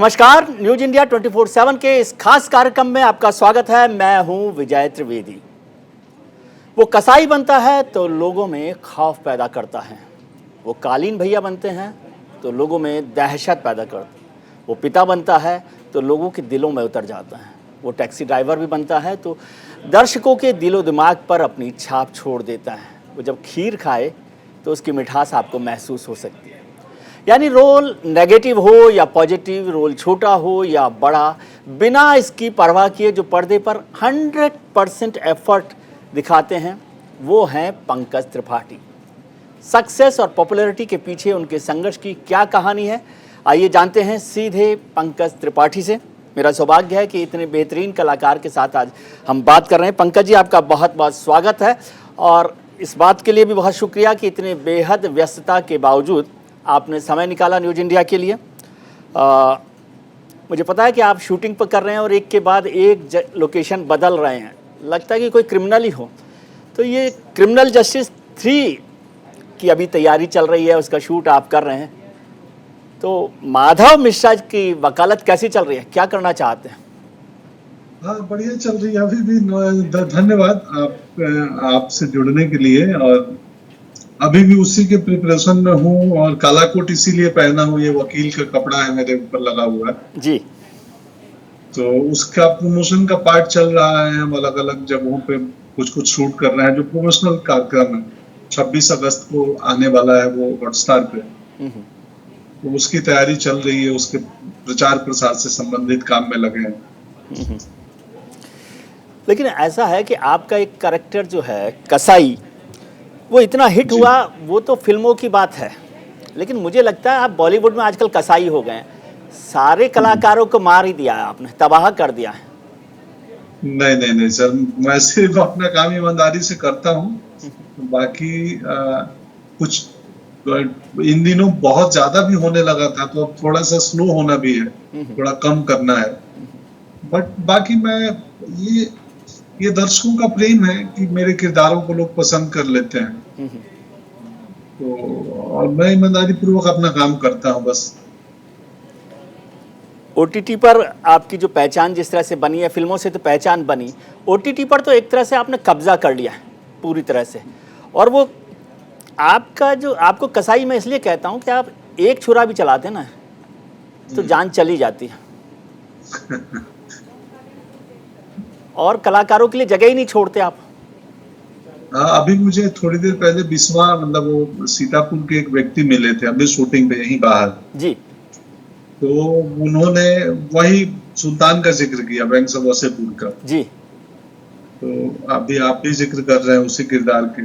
नमस्कार, news India 24/7 के इस खास कार्यक्रम में आपका स्वागत है। मैं हूं विजय त्रिवेदी। वो कसाई बनता है तो लोगों में खौफ पैदा करता है, वो कालीन भैया बनते हैं तो लोगों में दहशत पैदा करते हैं, वो पिता बनता है तो लोगों के दिलों में उतर जाता है, वो टैक्सी ड्राइवर भी बनता है तो दर्शकों के दिलो दिमाग पर अपनी छाप छोड़ देता है। वो जब खीर खाए तो उसकी मिठास आपको महसूस हो सकती है। यानी रोल नेगेटिव हो या पॉजिटिव, रोल छोटा हो या बड़ा, बिना इसकी परवाह किए जो पर्दे पर 100% एफर्ट दिखाते हैं वो हैं पंकज त्रिपाठी। सक्सेस और पॉपुलैरिटी के पीछे उनके संघर्ष की क्या कहानी है, आइए जानते हैं सीधे पंकज त्रिपाठी से। मेरा सौभाग्य है कि इतने बेहतरीन कलाकार के साथ आज हम बात कर रहे हैं। पंकज जी, आपका बहुत बहुत स्वागत है और इस बात के लिए भी बहुत शुक्रिया कि इतने बेहद व्यस्तता के बावजूद आपने समय निकाला न्यूज इंडिया के लिए। मुझे पता है कि आप शूटिंग पर कर रहे हैं और एक के बाद एक लोकेशन बदल रहे हैं, लगता है कि कोई क्रिमिनल ही हो। तो ये क्रिमिनल जस्टिस 3 की अभी तैयारी चल रही है, उसका शूट आप कर रहे हैं। तो माधव मिश्रा की वकालत कैसी चल रही है, क्या करना चाहते हैं? हाँ, बढ़िया चल रही है अभी भी। धन्यवाद आपसे जुड़ने के लिए। और अभी भी उसी के प्रिपरेशन में हूँ और काला कोट इसीलिए पहना हूँ, ये वकील का कपड़ा है मेरे ऊपर लगा हुआ है जी। तो उसका प्रमोशन का पार्ट चल रहा है। हम अलग अलग जगहों पे कुछ शूट कर रहे हैं जो प्रोमोशनल कार्यक्रम है। 26 अगस्त को आने वाला है वो हॉटस्टार पे, तो उसकी तैयारी चल रही है, उसके प्रचार प्रसार से संबंधित काम में लगे हैं। लेकिन ऐसा है कि आपका एक कैरेक्टर जो है कसाई, वो इतना हिट हुआ, वो तो फिल्मों की बात है, लेकिन मुझे लगता है आप बॉलीवुड में आजकल कसाई हो गए हैं। सारे कलाकारों को मार ही दिया है आपने, तबाह कर दिया है। नहीं सर, मैं सिर्फ अपना काम ईमानदारी से करता हूँ। बाकी कुछ इन दिनों बहुत ज्यादा भी होने लगा था तो अब थोड़ा सा स्लो होना भी है, थोड़ा कम करना है। बट बाकी मैं ये दर्शकों का प्रेम है कि मेरे किरदारों को लोग पसंद कर लेते हैं, तो और मैं ईमानदारी पूर्वक अपना काम करता हूँ बस। ओटीटी पर आपकी जो पहचान जिस तरह से बनी है, फिल्मों से तो पहचान बनी, ओटीटी पर तो एक तरह से आपने कब्जा कर लिया है पूरी तरह से। और वो आपका जो, आपको कसाई मैं इसलिए कहता हूँ कि आप एक छुरा भी चलाते ना तो जान चली जाती है और कलाकारों के लिए जगह ही नहीं छोड़ते आप। अभी मुझे थोड़ी देर पहले बिस्वा, मतलब वो सीतापुर के एक व्यक्ति मिले थे अभी शूटिंग पे यहीं बाहर जी। तो उन्होंने वही सुल्तान का जिक्र किया, बैंक सब वसेपुर का जी। तो अभी आप भी जिक्र कर रहे हैं उसी किरदार के।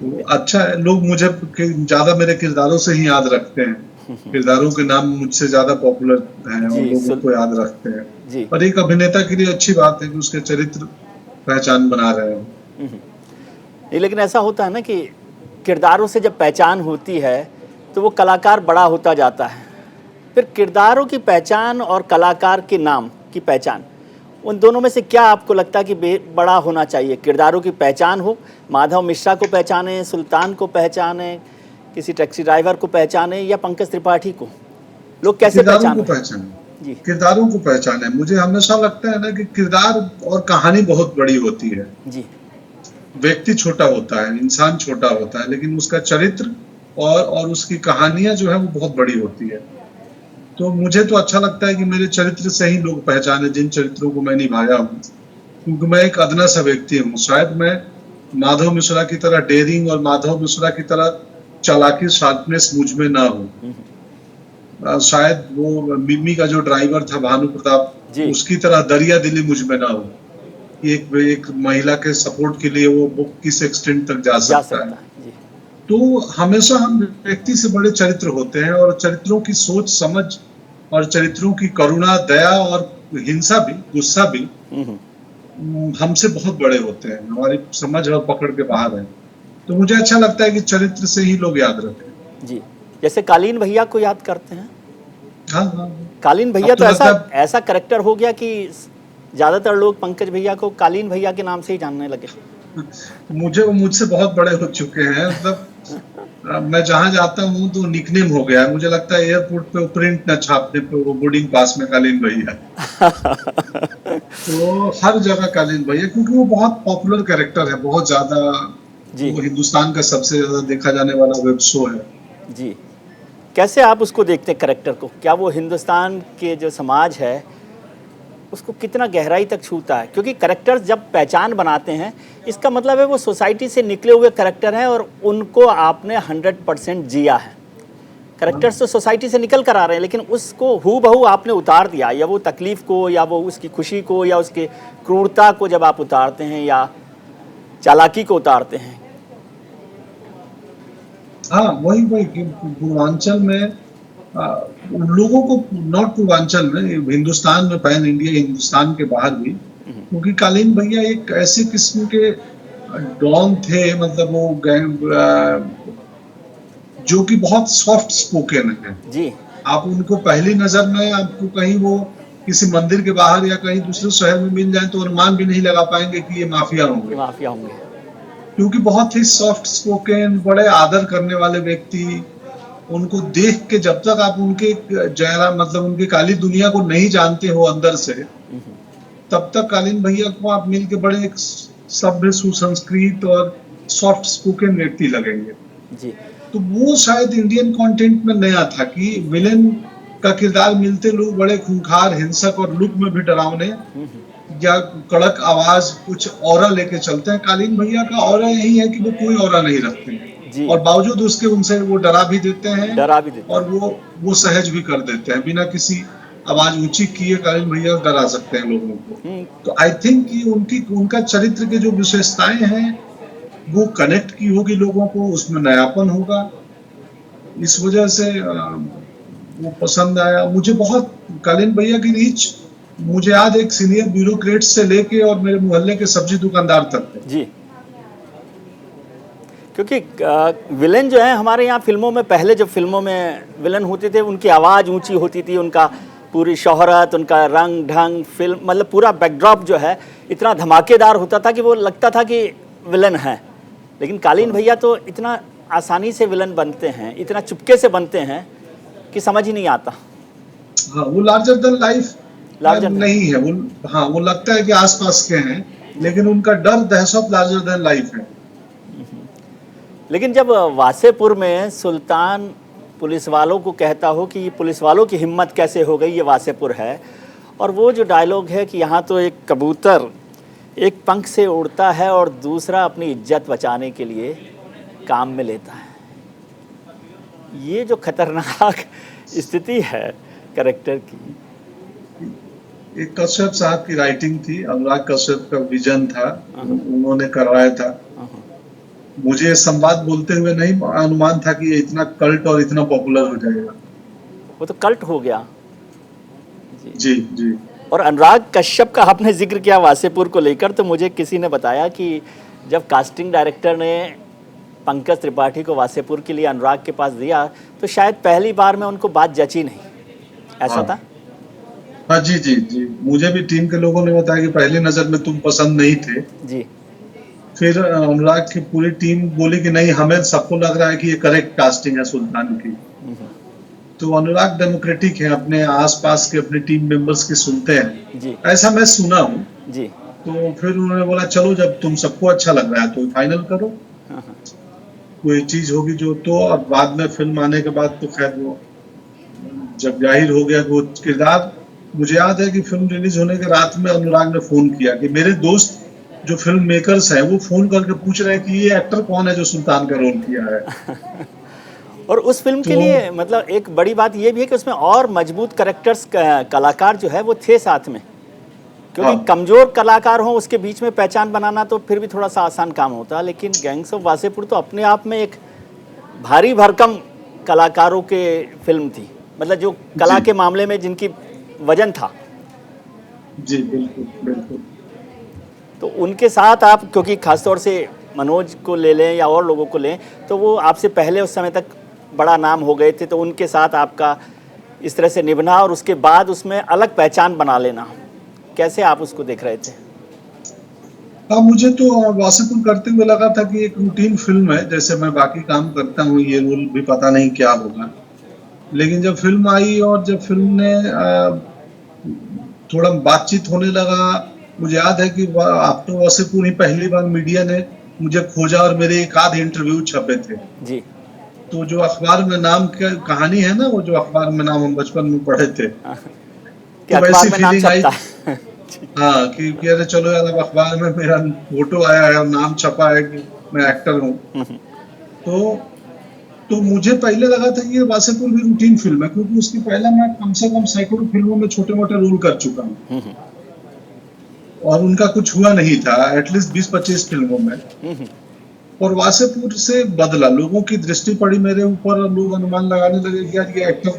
तो अच्छा है, लोग मुझे ज्यादा मेरे किरदारों से ही याद रखते हैं। किरदारों के नाम मुझसे ज्यादा पॉपुलर हैं और लोगों को याद रखते हैं। और एक अभिनेता के लिए अच्छी बात है कि उसके चरित्र पहचान बना रहे हैं। लेकिन ऐसा होता है ना कि किरदारों से जब पहचान होती है तो वो कलाकार बड़ा होता जाता है। फिर किरदारों की पहचान और कलाकार के नाम की पहचान, उन दोनों में से क्या आपको लगता है कि बड़ा होना चाहिए? किरदारों की पहचान हो, माधव मिश्रा को पहचाने, सुल्तान को पहचाने, किसी टैक्सी ड्राइवर को पहचाने, या पंकज त्रिपाठी को? लोग कैसे पहचाने? जी, किरदारों को पहचाने। मुझे हमेशा लगता है ना कि किरदार और कहानी बहुत बड़ी होती है जी। व्यक्ति छोटा होता है, इंसान छोटा होता है, लेकिन उसका चरित्र और उसकी कहानियां जो है वो बहुत बड़ी होती है। तो मुझे तो अच्छा लगता है कि मेरे चरित्र से ही लोग पहचाने, जिन चरित्रों को मैं निभाया हूँ, क्योंकि मैं एक अदना सा व्यक्ति हूँ। शायद मैं माधव मिश्रा की तरह डेयरिंग और माधव मिश्रा की तरह चालाकी, शार्पनेस मुझ में ना हो। शायद वो मिमी का जो ड्राइवर था भानु प्रताप, उसकी तरह दरिया दिली मुझ में ना हो। एक महिला के सपोर्ट के लिए वो बुक किस एक्सटेंट तक जा सकता है। तो हमेशा हम व्यक्ति से बड़े चरित्र होते हैं और चरित्रों की सोच समझ और चरित्रों की करुणा, दया और हिंसा भी, गुस्सा भी हमसे बहुत बड़े होते हैं, हमारी समझ और पकड़ के बाहर है। तो मुझे अच्छा लगता है कि चरित्र से ही लोग याद रखें। जी, जैसे कालीन भैया को याद करते हैं। हाँ। कालीन भैया तो ऐसा कैरेक्टर हो गया कि ज्यादातर लोग पंकज भैया को कालीन भैया के नाम से ही जानने लगे। मुझसे बहुत बड़े हो चुके हैं, मतलब मैं जहां जाता हूं तो निकनेम हो गया है। मुझे लगता है एयरपोर्ट पे प्रिंट न छापने पे वो बोर्डिंग पास में कालीन भैया। तो हर जगह कालीन भैया, क्योंकि वो बहुत पॉपुलर कैरेक्टर है, बहुत ज्यादा। जी वो हिंदुस्तान का सबसे ज्यादा देखा जाने वाला वेब शो है। जी। कैसे आप उसको देखते हैं करेक्टर को? क्या वो हिंदुस्तान के जो समाज है उसको कितना गहराई तक छूता है? क्योंकि करेक्टर्स जब पहचान बनाते हैं, इसका मतलब है वो सोसाइटी से निकले हुए करेक्टर हैं और उनको आपने 100% जिया है। करेक्टर्स तो सोसाइटी से निकल कर आ रहे हैं, लेकिन उसको हूबहू आपने उतार दिया, या वो तकलीफ को, या वो उसकी खुशी को, या उसके क्रूरता को जब आप उतारते हैं, या चालाकी को उतारते हैं। हाँ, वही वही कि पूर्वांचल में उन लोगों को, नॉट पूर्वांचल में, हिंदुस्तान में, पैन इंडिया हिंदुस्तान के बाहर भी, क्योंकि कालीन भैया एक ऐसे किस्म के डॉन थे, मतलब वो जो कि बहुत सॉफ्ट स्पोकन है। जी आप उनको पहली नजर में, आपको कहीं वो किसी मंदिर के बाहर या कहीं दूसरे शहर में मिल जाए तो अनुमान भी नहीं लगा पाएंगे कि ये माफिया होंगे, माफिया होंगे। क्योंकि बहुत ही सॉफ्ट स्पोकन, बड़े आदर करने वाले व्यक्ति। उनको देख के जब तक आप उनके जयरा, मतलब उनकी काली दुनिया को नहीं जानते हो अंदर से, तब तक कालीन भैया को आप मिल के बड़े एक सभ्य, सुसंस्कृत और सॉफ्ट स्पोकन व्यक्ति लगेंगे। जी तो वो शायद इंडियन कंटेंट में नया था कि विलेन का किरदार मिलते लोग बड़े खूंखार, हिंसक और लुक में भी डरावने या कड़क आवाज, कुछ ऑरा लेके चलते हैं। कालीन भैया का ऑरा यही है कि वो कोई ऑरा नहीं रखते हैं, जी। और बावजूद उसके उनसे वो डरा भी देते हैं, डरा भी देते और वो सहज भी कर देते हैं। बिना किसी आवाज ऊंची किए कालीन भैया डरा सकते हैं लोगों को। तो आई थिंक कि उनका चरित्र के जो विशेषताएं हैं वो कनेक्ट की होगी लोगों को, उसमें नयापन होगा, इस वजह से वो पसंद आया मुझे बहुत। कालीन भैया की रीच, मुझे याद एक सीनियर ब्यूरोक्रेट से लेके और मेरे मोहल्ले के सब्जी दुकानदार तक थे। जी। क्योंकि विलेन जो है हमारे यहाँ फिल्मों में, पहले जब फिल्मों में विलेन होते थे उनकी आवाज़ ऊंची होती थी, उनका पूरी शोहरत, उनका रंग ढंग, फिल्म, मतलब पूरा बैकड्रॉप जो है इतना धमाकेदार होता था कि वो लगता था कि विलन है। लेकिन कालीन भैया तो इतना आसानी से विलन बनते हैं, इतना चुपके से बनते हैं कि समझ ही नहीं आता। हाँ, वो लार्जर देन लाइफ लार्जर नहीं है वो। हाँ, वो लगता है कि आसपास के हैं, लेकिन उनका डर, दहशत लार्जर देन लाइफ है। लेकिन जब वासेपुर में सुल्तान पुलिस वालों को कहता हो कि पुलिस वालों की हिम्मत कैसे हो गई, ये वासेपुर है, और वो जो डायलॉग है कि यहाँ तो एक कबूतर एक पंख से उड़ता है और दूसरा अपनी इज्जत बचाने के लिए काम में लेता है, ये जो खतरनाक स्थिति है कैरेक्टर की। एक कश्यप साहब की राइटिंग थी, अनुराग कश्यप का विजन था, उन्होंने करवाया था। मुझे संवाद बोलते हुए नहीं अनुमान था कि ये इतना कल्ट और इतना पॉपुलर हो जाएगा। वो तो कल्ट हो गया। जी जी। और अनुराग कश्यप का आपने जिक्र किया वासेपुर को लेकर, तो मुझे किसी ने बताया कि जब कास्टिंग डायरेक्टर ने पंकज त्रिपाठी को वासेपुर के लिए अनुराग के पास दिया तो शायद पहली बार में उनको बात जची नहीं, ऐसा था? हाँ जी जी जी, मुझे भी टीम के लोगों ने बताया कि पहली नजर में तुम पसंद नहीं थे जी। फिर अनुराग की पूरी टीम बोली कि नहीं, हमें सबको लग रहा है कि ये करेक्ट कास्टिंग है सुल्तान की। तो अनुराग डेमोक्रेटिक है, अपने आसपास के अपने टीम मेंबर्स की सुनते हैं जी। ऐसा मैं सुना हूँ जी। तो फिर उन्होंने बोला चलो जब तुम सबको अच्छा लग रहा है तो फाइनल करो, कोई चीज होगी जो। तो अब बाद में फिल्म आने के बाद तो खैर वो जब जाहिर हो गया वो किरदार, मुझे याद है कि फिल्म रिलीज होने के रात में अनुराग ने फोन किया कि मेरे दोस्त जो फिल्म मेकर्स हैं वो फोन करके पूछ रहे हैं कि ये एक्टर कौन है जो सुल्तान का रोल किया है। और उस फिल्म के लिए मतलब एक बड़ी बात ये भी है कि उसमें और मजबूत कैरेक्टर्स कलाकार जो है वो थे साथ में, क्योंकि कमजोर कलाकार हों उसके बीच में पहचान बनाना तो फिर भी थोड़ा सा आसान काम होता। लेकिन गैंग्स ऑफ वासेपुर तो अपने आप में एक भारी भरकम कलाकारों के फिल्म थी, मतलब जो कला के मामले में जिनकी वजन था। जी बिल्कुल बिल्कुल। तो उनके साथ आप, क्योंकि खासतौर से मनोज को ले लें या और लोगों को लें, तो वो आपसे पहले उस समय तक बड़ा नाम हो गए थे, तो उनके साथ आपका इस तरह से निभना और उसके बाद उसमें अलग पहचान बना लेना, कैसे आप उसको देख रहे थे? हाँ, मुझे तो वासेपुर करते हुए लगा था कि एक रूटीन फिल्म है, जैसे मैं बाकी काम करता हूँ, ये रोल भी पता नहीं क्या होगा। लेकिन जब फिल्म आई और जब फिल्म ने थोड़ा बातचीत होने लगा, मुझे याद है कि आफ्टर वासेपुर ही पहली बार मीडिया ने मुझे खोजा और मेरे एक आध इंटरव्यू छपे थे। जी। तो जो अखबार में नाम की कहानी है ना, वो जो अखबार में नाम हम बचपन में पढ़े थे, कि तो अखबार वैसी में नाम फीलिंग आई। छपता है। जी। हाँ, कि अरे चलो यार, अब अखबार में मेरा फोटो आया है और नाम छपा है कि मैं एक्टर हूँ। तो तो मुझे पहले लगा था कि ये वासेपुर भी रूटीन फिल्म है, क्योंकि उसकी पहले मैं कम से कम सैकड़ों फिल्मों में छोटे मोटे रोल कर चुका हूँ और उनका कुछ हुआ नहीं था, एटलीस्ट 20-25 फिल्मों में। और वासेपुर से बदला, लोगों की दृष्टि पड़ी मेरे ऊपर और लोग अनुमान लगाने लगे कि यार ये एक्टर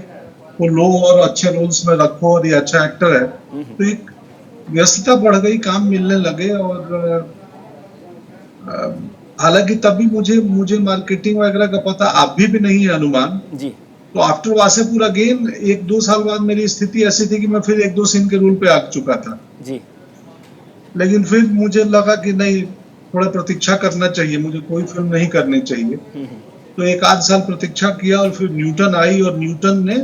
को लो और अच्छे रोल्स में रखो और ये अच्छा एक्टर है। तो एक व्यस्तता बढ़ गई, काम मिलने लगे। और हालांकि तब भी मुझे मुझे मार्केटिंग वगैरह का पता अभी भी नहीं है अनुमान। जी। तो आफ्टर वासेपुर अगेन 1-2 साल बाद मेरी स्थिति ऐसी थी कि मैं फिर 1-2 सीन के रोल पे आ चुका था। जी। लेकिन फिर मुझे लगा कि नहीं, थोड़ा प्रतीक्षा करना चाहिए, मुझे कोई फिल्म नहीं करनी चाहिए। तो एक आध साल प्रतीक्षा किया और फिर न्यूटन आई और न्यूटन ने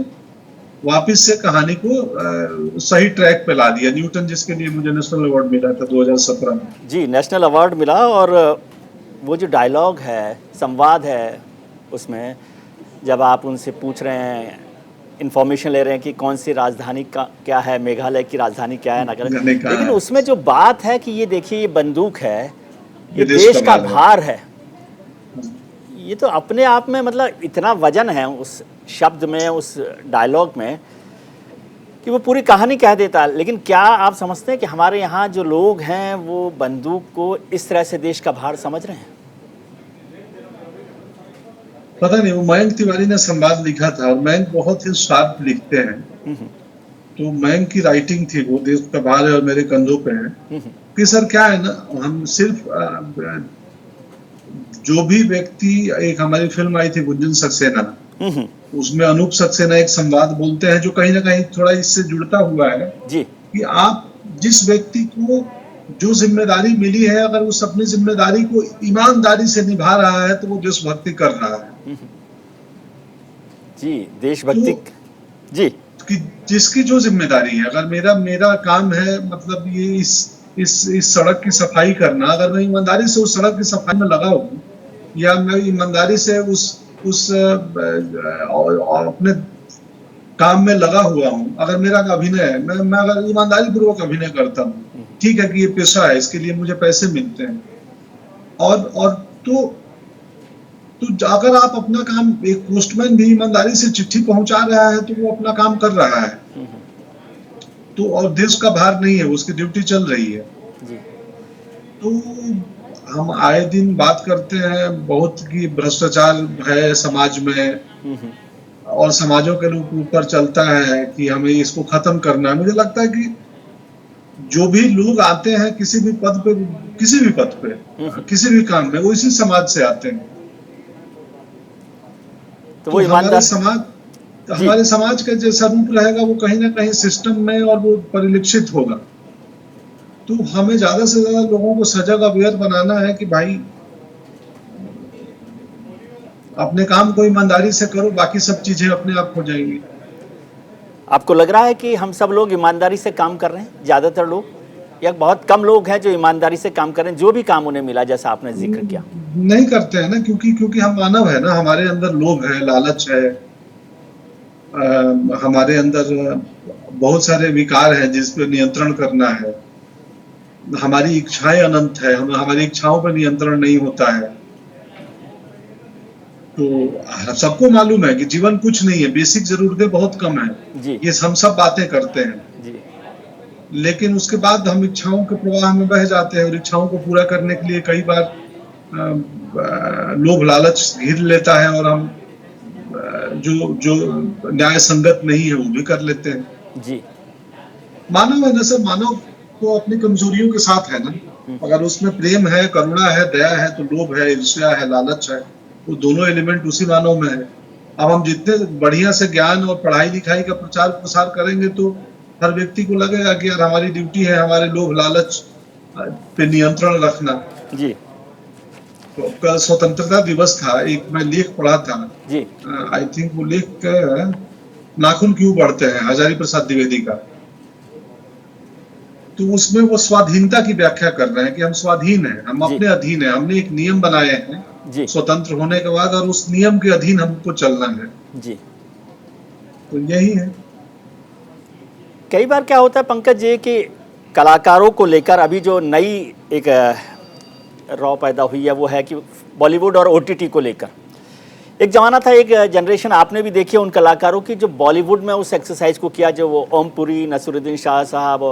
वापस से कहानी को सही ट्रैक पे ला दिया। न्यूटन, जिसके लिए मुझे नेशनल अवार्ड मिला था 2017 में। जी, नेशनल अवार्ड मिला। और वो जो डायलॉग है, संवाद है उसमें, जब आप उनसे पूछ रहे हैं, इन्फॉर्मेशन ले रहे हैं कि कौन सी राजधानी का क्या है, मेघालय की राजधानी क्या है, नागालैंड, मैंने कहा लेकिन है, उसमें जो बात है कि ये देखिए ये बंदूक है, ये ये देश का भार है। भार है, ये तो अपने आप में मतलब इतना वजन है उस शब्द में, उस डायलॉग में, कि वो पूरी कहानी कह देता है। लेकिन क्या आप समझते हैं कि हमारे यहाँ जो लोग हैं वो बंदूक को इस तरह से देश का भार समझ रहे हैं? पता नहीं, वो मयंक तिवारी ने संवाद लिखा था और मयंक बहुत ही शार्प लिखते हैं। तो मयंक की राइटिंग थी वो, देश का भार है और मेरे कंधों पे है। कि सर क्या है ना, हम सिर्फ जो भी व्यक्ति, एक हमारी फिल्म आई थी गुंजन सक्सेना, उसमें अनूप सक्सेना एक संवाद बोलते हैं जो कहीं ना कहीं थोड़ा इससे जुड़ता हुआ है। जी। कि आप जिस व्यक्ति को जो जिम्मेदारी मिली है, अगर उस अपनी जिम्मेदारी को ईमानदारी से निभा रहा है तो वो देशभक्ति कर रहा है। जी, देशभक्ति। तो जी। कि जिसकी जो जिम्मेदारी है, अगर मेरा मेरा काम है, मतलब ये इस सड़क की सफाई करना, अगर मैं ईमानदारी से उस सड़क की सफाई में लगा हूँ, या मैं ईमानदारी से उस अपने काम में लगा हुआ हूँ, अगर मेरा अभिनय है, मैं अगर ईमानदारी पूर्वक अभिनय करता हूँ, ठीक है कि ये पेशा है, इसके लिए मुझे पैसे मिलते हैं। और तो अगर आप अपना काम, एक पोस्टमैन भी ईमानदारी से चिट्ठी पहुंचा रहा है तो वो अपना काम कर रहा है। तो और देश का भार नहीं है, उसकी ड्यूटी चल रही है। जी। तो हम आए दिन बात करते हैं बहुत कि भ्रष्टाचार है समाज में और समाजों के ऊपर चलता है कि हमें इसको खत्म करना है। मुझे लगता है कि जो भी लोग आते हैं किसी भी पद पे, किसी भी पद पे, किसी भी काम में, वो इसी समाज से आते हैं। तो तो वो ईमानदार। हमारे समाज का जैसा रूप रहेगा वो कहीं ना कहीं सिस्टम में और वो परिलक्षित होगा। तो हमें ज्यादा से ज्यादा लोगों को सजग अवेयर बनाना है कि भाई अपने काम को ईमानदारी से करो, बाकी सब चीजें अपने आप हो जाएंगी। आपको लग रहा है कि हम सब लोग ईमानदारी से काम कर रहे हैं, ज़्यादातर लोग, या बहुत कम लोग हैं जो ईमानदारी से काम कर रहे हैं, जो भी काम उन्हें मिला, जैसा आपने जिक्र किया? नहीं करते हैं ना, क्योंकि हम मानव है ना, हमारे अंदर लोभ है, लालच है, हमारे अंदर बहुत सारे विकार हैं जिस पे नियंत्रण करना है। हमारी इच्छाएं अनंत है, हमारी इच्छाओं पर नियंत्रण नहीं होता है। तो सबको मालूम है कि जीवन कुछ नहीं है, बेसिक जरूरतें बहुत कम है, जी। ये हम सब बातें करते हैं। जी। लेकिन उसके बाद हम इच्छाओं के प्रवाह में बह जाते हैं और इच्छाओं को पूरा करने के लिए कई बार लोभ लालच घेर लेता है और हम जो जो न्याय संगत नहीं है वो भी कर लेते हैं। जी। मानव है ना सर, मानव तो अपनी कमजोरियों के साथ है ना। अगर उसमें प्रेम है, करुणा है, दया है, तो लोभ है, ईर्ष्या है, लालच है, वो दोनों एलिमेंट उसी मानव में है। अब हम जितने बढ़िया से ज्ञान और पढ़ाई लिखाई का प्रचार प्रसार करेंगे तो हर व्यक्ति को लगेगा कि यार हमारी ड्यूटी है हमारे लोभ लालच पे नियंत्रण रखना। जी तो कल स्वतंत्रता दिवस था, एक मैं लेख पढ़ा था, जी आई थिंक वो लेख नाखून क्यों बढ़ते हैं, हजारी प्रसाद द्विवेदी का। तो उसमें वो स्वाधीनता की व्याख्या कर रहे हैं कि हम स्वाधीन हैं, हम जी अपने अधीन हैं, हमने एक नियम बनाए हैं जी स्वतंत्र होने के बाद, और उस नियम के अधीन हमको चलना है। जी। तो यही है। कई बार क्या होता है पंकज जी कि कलाकारों को लेकर अभी जो नई एक रॉ पैदा हुई है वो है कि बॉलीवुड और ओटीटी को लेकर एक ज़माना था, एक जनरेशन आपने भी देखी है उन कलाकारों की जो बॉलीवुड में उस एक्सरसाइज को किया, जो वो ओम पुरी, नसीरुद्दीन शाह साहब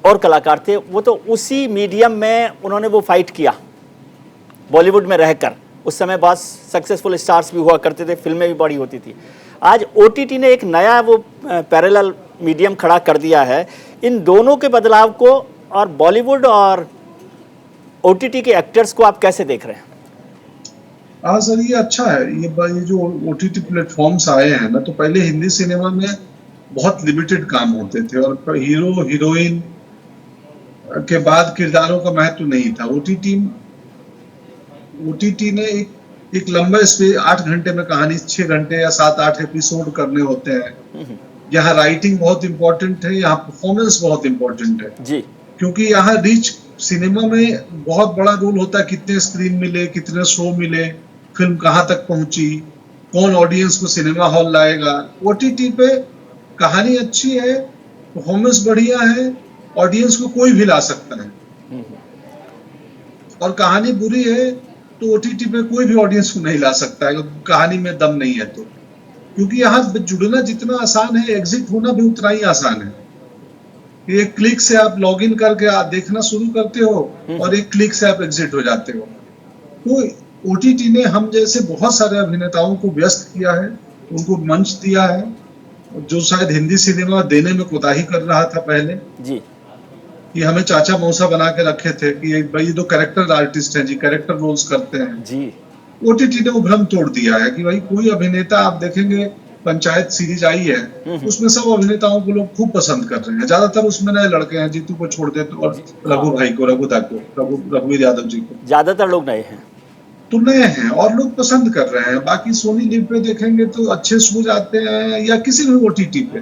और कलाकार थे, वो तो उसी मीडियम में उन्होंने वो फाइट किया बॉलीवुड में रहकर। उस समय बहुत सक्सेसफुल स्टार्स भी हुआ करते थे, फिल्में भी बड़ी होती थी। आज ओटीटी ने एक नया वो पैरेलल मीडियम खड़ा कर दिया है। इन दोनों के बदलाव को और बॉलीवुड और ओटीटी के एक्टर्स को आप कैसे देख रहे हैं? हाँ सर, ये अच्छा है। ये जो ओटीटी प्लेटफॉर्म्स आए हैं ना, तो पहले हिंदी सिनेमा में बहुत लिमिटेड काम होते थे और हीरो हीरोइन के बाद किरदारों का महत्व नहीं था। ओटीटी ने एक लंबा स्पेस, 8 घंटे में कहानी 6 घंटे या 7-8 एपिसोड करने होते हैं। यहाँ राइटिंग बहुत इंपॉर्टेंट है, यहाँ परफॉर्मेंस बहुत इंपॉर्टेंट है जी क्योंकि यहाँ रीच, सिनेमा में बहुत बड़ा रोल होता है, कितने स्क्रीन मिले, कितने शो मिले, फिल्म कहाँ तक पहुंची, कौन ऑडियंस को सिनेमा हॉल लाएगा। ओटीटी पे कहानी अच्छी है, परफॉर्मेंस बढ़िया है, ऑडियंस को कोई भी ला सकता है। और कहानी बुरी है तो ओटीटी पे कोई भी ऑडियंस को नहीं ला सकता है, कहानी में दम नहीं है तो। क्योंकि यहाँ जुड़ना जितना आसान है, एग्जिट होना भी उतना ही आसान है। एक क्लिक से आप लॉगिन करके आप देखना शुरू करते हो और एक क्लिक से आप एग्जिट हो जाते हो। तो ओटीटी ने हम जैसे बहुत सारे अभिनेताओं को व्यस्त किया है, उनको मंच दिया है, जो शायद हिंदी सिनेमा देने में कोताही कर रहा था पहले जी कि हमें चाचा मौसा बना के रखे थे कि भाई ये तो कैरेक्टर आर्टिस्ट हैं जी, कैरेक्टर रोल्स करते हैं। जी ओटीटी ने वो भ्रम तोड़ दिया है कि भाई कोई अभिनेता, आप देखेंगे पंचायत सीरीज आई है, उसमें सब अभिनेताओं को लोग खूब पसंद कर रहे हैं। ज्यादातर उसमें नए लड़के हैं, जीतू को छोड़ दे तो, और रघु भाई को, रघुदा को, रघुवीर यादव जी को, ज्यादातर लोग नए हैं तो नए हैं और लोग पसंद कर रहे हैं। बाकी सोनी लिव पे देखेंगे तो अच्छे शोज आते हैं, या किसी भी ओटीटी पे।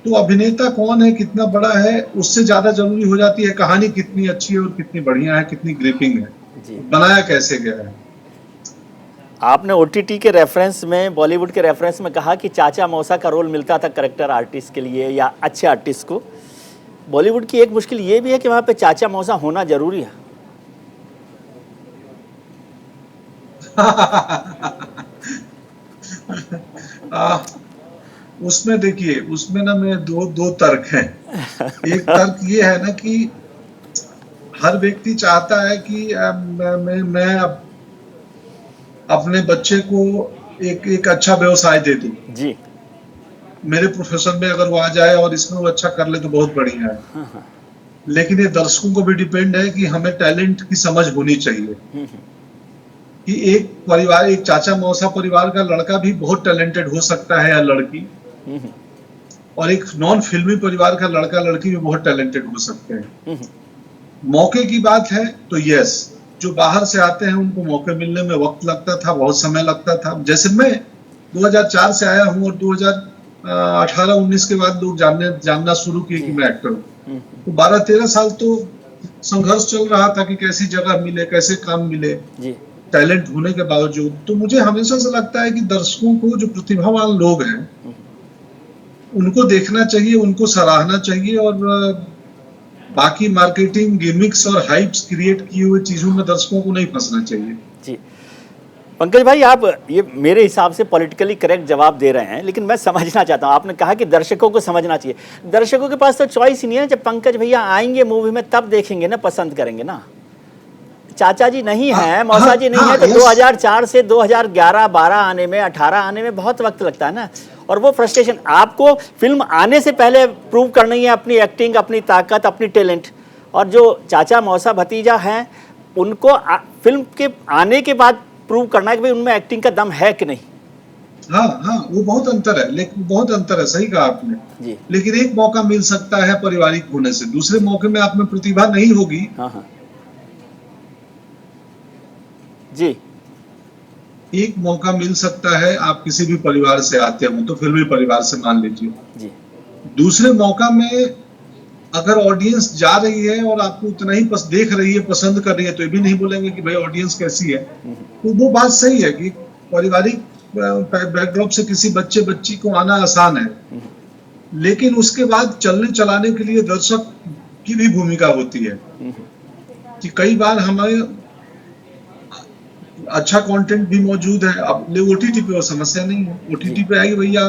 तो अभिनेता कौन है, कितना बड़ा है, उससे ज्यादा जरूरी हो जाती है कहानी कितनी अच्छी है और कितनी बढ़िया है, कितनी ग्रिपिंग है, जी। बनाया कैसे गया है। आपने ओटीटी के रेफरेंस में, बॉलीवुड के रेफरेंस में कहा कि चाचा मौसा का रोल मिलता था करेक्टर आर्टिस्ट के लिए या अच्छे आर्टिस्ट को। बॉलीवुड की एक मुश्किल ये भी है कि वहाँ पे चाचा मौसा होना जरूरी है। उसमें देखिए, उसमें ना मैं दो तर्क हैं। एक तर्क ये है ना कि हर व्यक्ति चाहता है कि मैं अपने बच्चे को एक अच्छा व्यवसाय दे दूं। जी मेरे प्रोफेशन में अगर वो आ जाए और इसमें वो अच्छा कर ले तो बहुत बढ़िया है। लेकिन ये दर्शकों को भी डिपेंड है कि हमें टैलेंट की समझ होनी चाहिए कि एक परिवार, एक चाचा मौसा परिवार का लड़का भी बहुत टैलेंटेड हो सकता है या लड़की, और एक नॉन फिल्मी परिवार का लड़का लड़की भी बहुत टैलेंटेड हो सकते हैं। मौके की बात है तो यस, जो बाहर से आते हैं उनको मौके मिलने में वक्त लगता था, बहुत समय लगता था। जैसे मैं 2004 से आया हूँ और 2018-19 के बाद लोग जानना शुरू किए कि मैं एक्टर हूँ। तो 12-13 साल तो संघर्ष चल रहा था कि कैसी जगह मिले, कैसे काम मिले, टैलेंट होने के बावजूद। तो मुझे हमेशा से लगता है कि दर्शकों को, जो प्रतिभावान लोग हैं, उनको देखना चाहिए, उनको सराहना चाहिए, और बाकी मार्केटिंग गिमिक्स और हाइप्स क्रिएट किए हुए चीजों में दर्शकों को नहीं फंसना चाहिए। जी पंकज भाई, आप ये मेरे हिसाब से पॉलिटिकली करेक्ट जवाब दे रहे हैं, लेकिन मैं समझना चाहता हूँ। आपने कहा कि दर्शकों को समझना चाहिए। दर्शकों के पास तो चॉइस ही नहीं है। जब पंकज भैया आएंगे मूवी में तब देखेंगे ना, पसंद करेंगे ना। चाचा जी नहीं है, मौसा जी नहीं है, तो 2004 से 2011-12 आने में, 18 आने में बहुत वक्त लगता है ना। और वो फ्रस्ट्रेशन आपको फिल्म आने से पहले प्रूव करनी है, अपनी एक्टिंग, अपनी ताकत, अपनी टैलेंट। और जो चाचा मौसा भतीजा हैं, उनको फिल्म के आने के बाद प्रूव करना है कि भाई उनमें एक्टिंग का दम है कि नहीं। हाँ हाँ, वो बहुत अंतर है, लेकिन बहुत अंतर है, सही कहा आपने। जी। लेकिन एक मौका मिल सकता है पारिवारिक होने से, दूसरे मौके में आप में प्रतिभा नहीं होगी। हाँ हाँ। जी। एक मौका मिल सकता है, आप किसी भी परिवार से आते हो, तो फिल्मी परिवार से मान लीजिए। जी। दूसरे मौका में अगर ऑडियंस जा रही है और आपको उतना ही देख रही है, पसंद कर रही है, तो ये भी नहीं बोलेंगे कि भाई ऑडियंस कैसी है। तो वो बात सही है कि पारिवारिक बैकड्रॉप से किसी बच्चे बच्ची को आना आसान है, लेकिन उसके बाद चलने चलाने के लिए दर्शक की भी भूमिका होती है। कि कई बार हमें अच्छा कंटेंट भी मौजूद है, अब ओटीटी पे वो समस्या नहीं है, जी। ओटीटी पे आएगी भैया,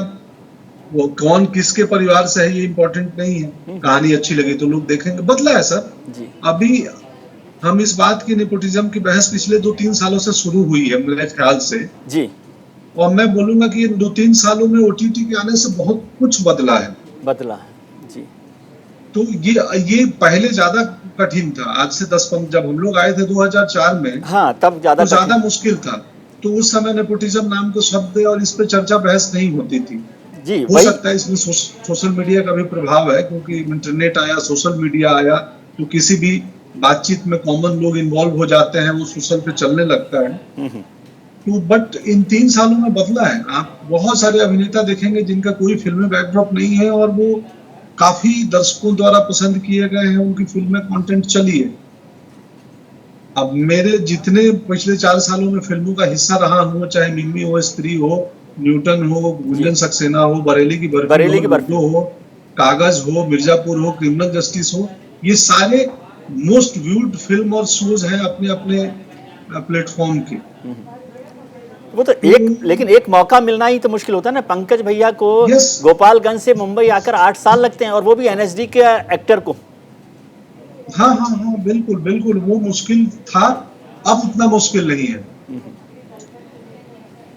वो कौन किसके परिवार से है ये इम्पोर्टेंट नहीं है, कहानी अच्छी लगी तो लोग देखेंगे। बदला है सर। जी। अभी हम इस बात की नेपोटिज्म की बहस पिछले 2-3 सालों से शुरू हुई है मेरे ख्याल से, जी। और मैं बोलूंगा कि इन 2-3 सालों में ओटीटी के आने से बहुत कुछ बदला है। बदला है। जी। तो ये पहले ज्यादा कठिन था, आज से 10-15 जब हम लोग आए थे 2004 में, हाँ, तब ज्यादा तो ज्यादा कठिन। मुश्किल था। तो उस समय नेपोटिज्म नाम के शब्द और इस पे चर्चा बहस नहीं होती थी। जी। हो वही। सकता है इसमें सोशल मीडिया का भी प्रभाव है, क्योंकि इंटरनेट आया, सोशल मीडिया आया, तो किसी भी बातचीत में कॉमन लोग इन्वॉल्व हो जाते हैं, वो सोशल पे चलने लगता है। तो बट इन 3 सालों में बदला है। आप बहुत सारे अभिनेता देखेंगे जिनका कोई फिल्मी बैकड्रॉप नहीं है और वो काफी दर्शकों द्वारा पसंद किए गए हैं, उनकी फिल्में कंटेंट चली है। अब मेरे जितने पिछले 4 सालों में फिल्मों का हिस्सा रहा हूँ, चाहे मिम्मी हो, स्त्री हो, न्यूटन हो, गुंजन सक्सेना हो, बरेली की बर्फी हो, बरेली की बर्फी। लूडो हो, कागज हो, मिर्जापुर हो, क्रिमिनल जस्टिस हो, ये सारे मोस्ट व्यूड फिल्म और शोज हैं अपने अपने प्लेटफॉर्म के। वो तो तो एक, लेकिन एक मौका मिलना ही तो मुश्किल होता है ना। पंकज भैया को यस, गोपालगंज से मुंबई आकर 8 साल लगते हैं, और वो भी एनएसडी के एक्टर को। हाँ हाँ हाँ, बिल्कुल बिल्कुल, वो मुश्किल था, अब उतना मुश्किल नहीं है।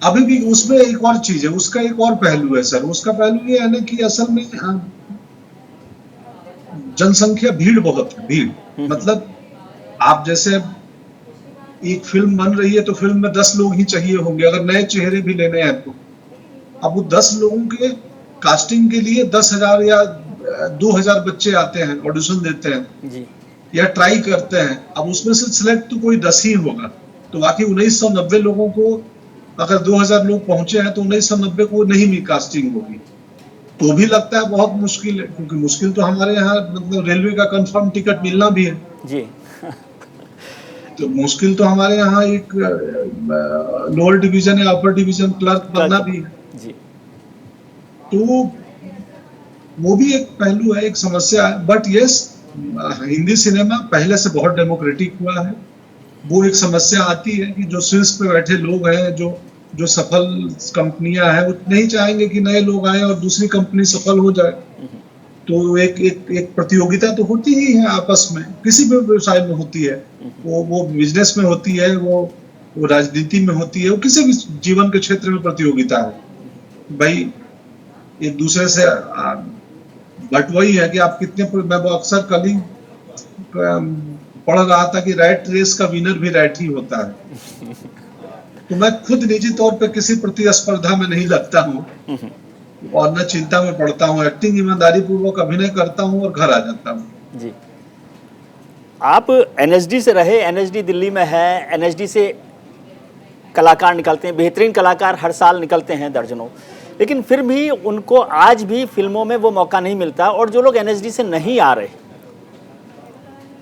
अभी भी उसमें एक और चीज है, उसका एक और पहलू है सर। उसका पहलू ये है ना कि असल में जनसंख्या, भीड़ बहुत है, भीड़ मतलब आप जैसे एक फिल्म बन रही है तो फिल्म में 10 लोग ही चाहिए होंगे, अगर नए चेहरे भी लेने हैं तो। अब वो 10 लोगों के कास्टिंग के लिए 10,000 या 2,000 बच्चे आते हैं, ऑडिशन देते हैं जी। या ट्राई करते हैं। अब उसमें से सिलेक्ट तो कोई 10 ही होगा, तो बाकी 1990 लोगों को, अगर 2,000 लोग पहुंचे हैं तो 1990 को नहीं भी कास्टिंग होगी, तो भी लगता है बहुत मुश्किल है। क्योंकि मुश्किल तो हमारे यहाँ मतलब रेलवे का कंफर्म टिकट मिलना भी है, जी। तो मुश्किल तो हमारे यहाँ एक लोअर डिवीजन या अपर डिवीजन क्लर्क बनना भी है। जी। तो वो भी एक पहलू है, एक समस्या है। बट यस, हिंदी सिनेमा पहले से बहुत डेमोक्रेटिक हुआ है। वो एक समस्या आती है कि जो शीर्ष पे बैठे लोग हैं, जो सफल कंपनियां हैं, वो नहीं चाहेंगे कि नए लोग आए और दूसरी कंपनी सफल हो जाए। तो एक प्रतियोगिता तो होती ही है आपस में, किसी भी व्यवसाय में होती है, वो बिजनेस में होती है, वो राजनीति में होती है, वो किसी भी जीवन के क्षेत्र में प्रतियोगिता है भाई, एक दूसरे से। बट वही है कि आप कितने, मैं वो अक्सर कल ही पढ़ रहा था कि रैट रेस का विनर भी रैट ही होता है। तो मैं खुद निजी तौर पे किसी प्रतिस्पर्धा में नहीं लगता हूँ और न चिंता में पड़ता हूँ। एक्टिंग ईमानदारी पूर्वक अभिनय करता हूँ और घर आ जाता हूँ। जी। आप एनएसडी से रहे, एनएसडी दिल्ली में है, एनएसडी से कलाकार निकलते हैं, बेहतरीन कलाकार हर साल निकलते हैं दर्जनों, लेकिन फिर भी उनको आज भी फिल्मों में वो मौका नहीं मिलता। और जो लोग एनएसडी से नहीं आ रहे,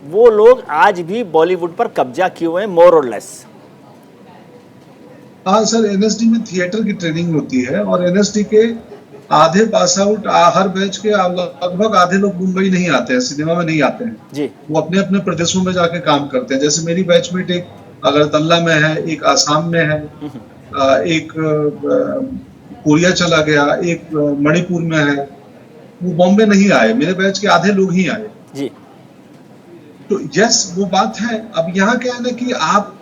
वो लोग आज भी बॉलीवुड पर कब्जा किए हुए हैं, मोर और लेस। हाँ सर, एनएसडी में थिएटर की ट्रेनिंग होती है और एनएसडी के आधे पास आउट, हर बैच के लगभग आधे लोग मुंबई नहीं आते हैं, सिनेमा में नहीं आते हैं जी। वो अपने अपने प्रदेशों में जाके काम करते हैं। जैसे मेरी बैचमेट एक अगरतला में है, एक आसाम में है, एक कोरिया चला गया, एक मणिपुर में है, वो बॉम्बे नहीं आए। मेरे बैच के आधे लोग ही आए जी। तो यस, वो बात है। अब यहाँ क्या है ना कि आप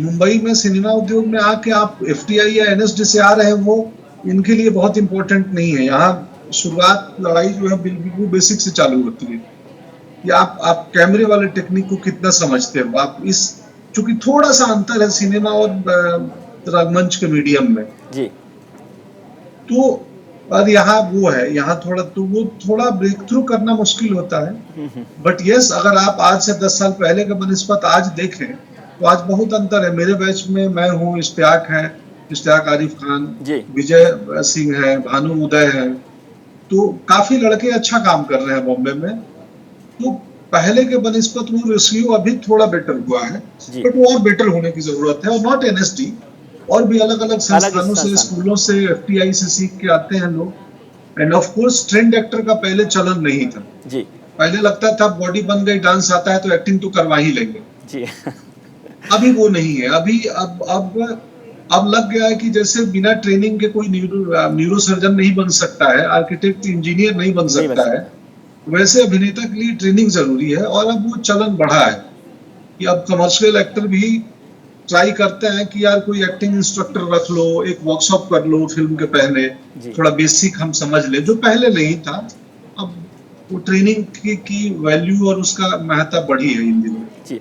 मुंबई में सिनेमा उद्योग में आके आप एफटीआई या एनएसडी से आ रहे हैं, वो इनके लिए बहुत इंपॉर्टेंट नहीं है। यहाँ शुरुआत लड़ाई जो है बिल्कुल बेसिक से चालू होती है कि आप कैमरे वाले टेक्निक को कितना समझते हो। आप इस, चूंकि थोड़ा सा अंतर है सिनेमा और रंगमंच के मीडियम में, जी। तो और यहाँ वो है, यहाँ थोड़ा तो वो थोड़ा ब्रेक थ्रू करना मुश्किल होता है। बट यस, अगर आप आज से 10 साल पहले का बनिस्बत आज देखें तो आज बहुत अंतर है। मेरे बैच में मैं हूँ, इश्तियाक है, इश्तियाक आरिफ खान, जी विजय सिंह है, भानु उदय है, तो काफी लड़के अच्छा काम कर रहे हैं बॉम्बे में। तो पहले के बनिस्बत वो रेशियो अभी थोड़ा बेटर हुआ है, जी। बट वो और बेटर होने की जरूरत है। और नॉट एनएसडी, और भी अलग अलग संस्थानों से, संस्थान। स्कूलों से, एफटीआई से सीख के आते हैं लोग। End of course trained actor का पहले चलन नहीं था। जी पहले लगता था बॉडी बन गई, डांस आता है तो एक्टिंग तो करवा ही लेंगे। जी अभी वो नहीं है। अभी अब लग गया है कि जैसे बिना ट्रेनिंग के कोई न्यूरो सर्जन नहीं बन सकता है, आर्किटेक्ट इंजीनियर नहीं बन नहीं बन सकता है, वैसे अभिनेता के लिए ट्रेनिंग जरूरी है। और अब वो चलन बढ़ा है कि अब कमर्शियल एक्टर भी ट्राई करते हैं कि यार कोई एक्टिंग इंस्ट्रक्टर रख लो, एक वर्कशॉप कर लो फिल्म के पहले, जी। थोड़ा बेसिक हम समझ ले, जो पहले नहीं था। अब वो ट्रेनिंग की वैल्यू और उसका महत्व बढ़ी है इन दिनों। जी।